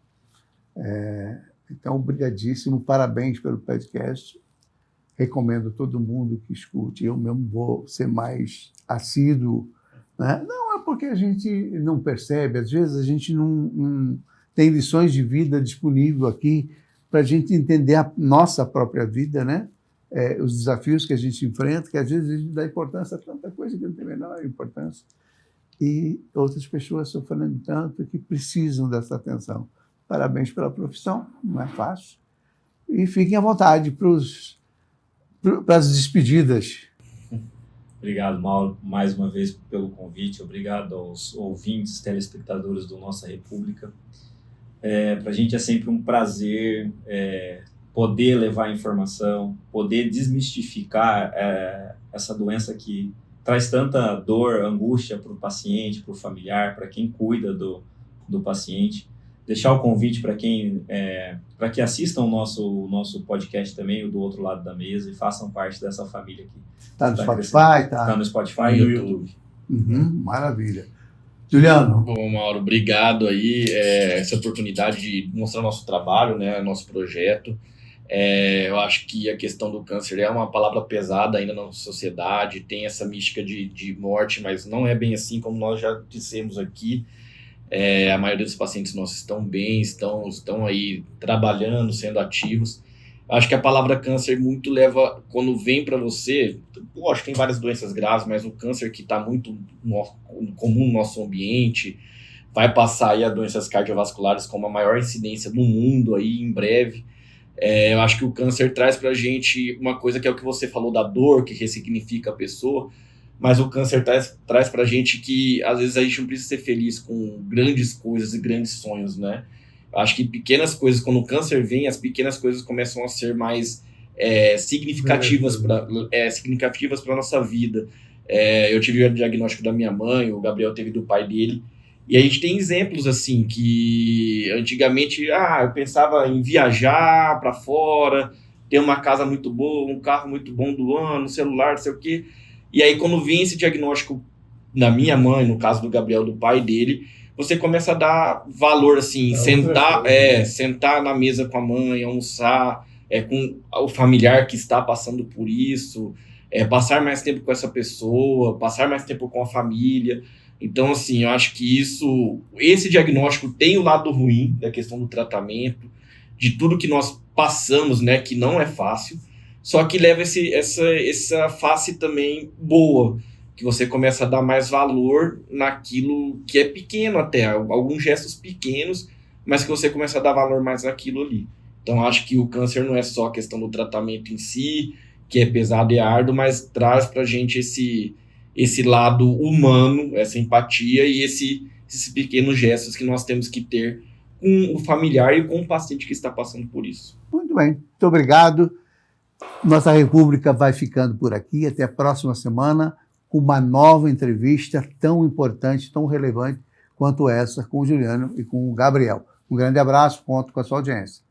Então, obrigadíssimo, parabéns pelo podcast, recomendo a todo mundo que escute, eu mesmo vou ser mais assíduo, né? Não é porque a gente não percebe, às vezes a gente não tem lições de vida disponível aqui para a gente entender a nossa própria vida, né? Os desafios que a gente enfrenta, que às vezes a gente dá importância a tanta coisa que não tem a menor importância. E outras pessoas sofrendo tanto que precisam dessa atenção. Parabéns pela profissão, não é fácil. E fiquem à vontade para as despedidas. Obrigado, Mauro, mais uma vez pelo convite. Obrigado aos ouvintes, telespectadores do Nossa República. Para a gente é sempre um prazer poder levar informação, poder desmistificar essa doença que traz tanta dor, angústia para o paciente, para o familiar, para quem cuida do paciente. Deixar o convite para que assistam o nosso podcast também, o Do Outro Lado da Mesa, e façam parte dessa família aqui. Está no Spotify? Está no Spotify e no YouTube. Maravilha. Juliano. Bom, Mauro, obrigado aí, essa oportunidade de mostrar nosso trabalho, né, nosso projeto. Eu acho que a questão do câncer é uma palavra pesada ainda na nossa sociedade, tem essa mística de morte, mas não é bem assim como nós já dissemos aqui. A maioria dos pacientes nossos estão bem, estão aí trabalhando, sendo ativos. Acho que a palavra câncer muito leva, quando vem para você, acho que tem várias doenças graves, mas o câncer que está muito comum no nosso ambiente, vai passar aí a doenças cardiovasculares como a maior incidência no mundo aí em breve. Eu acho que o câncer traz pra gente uma coisa que é o que você falou da dor, que ressignifica a pessoa, mas o câncer traz pra gente que às vezes a gente não precisa ser feliz com grandes coisas e grandes sonhos, né? Eu acho que pequenas coisas, quando o câncer vem, as pequenas coisas começam a ser mais significativas para nossa vida. Eu tive o diagnóstico da minha mãe, o Gabriel teve do pai dele, e a gente tem exemplos assim, que antigamente eu pensava em viajar para fora, ter uma casa muito boa, um carro muito bom do ano, um celular, não sei o quê. E aí quando vem esse diagnóstico da minha mãe, no caso do Gabriel, do pai dele, você começa a dar valor, assim, sentar na mesa com a mãe, almoçar, com o familiar que está passando por isso, passar mais tempo com essa pessoa, passar mais tempo com a família. Então, assim, eu acho que esse diagnóstico tem o lado ruim da questão do tratamento, de tudo que nós passamos, né, que não é fácil, só que leva essa face também boa, que você começa a dar mais valor naquilo que é pequeno até, alguns gestos pequenos, mas que você começa a dar valor mais naquilo ali. Então, acho que o câncer não é só a questão do tratamento em si, que é pesado e árduo, mas traz pra gente esse lado humano, essa empatia e esses pequenos gestos que nós temos que ter com o familiar e com o paciente que está passando por isso. Muito bem, muito obrigado. Nossa República vai ficando por aqui. Até a próxima semana com uma nova entrevista tão importante, tão relevante quanto essa com o Juliano e com o Gabriel. Um grande abraço, conto com a sua audiência.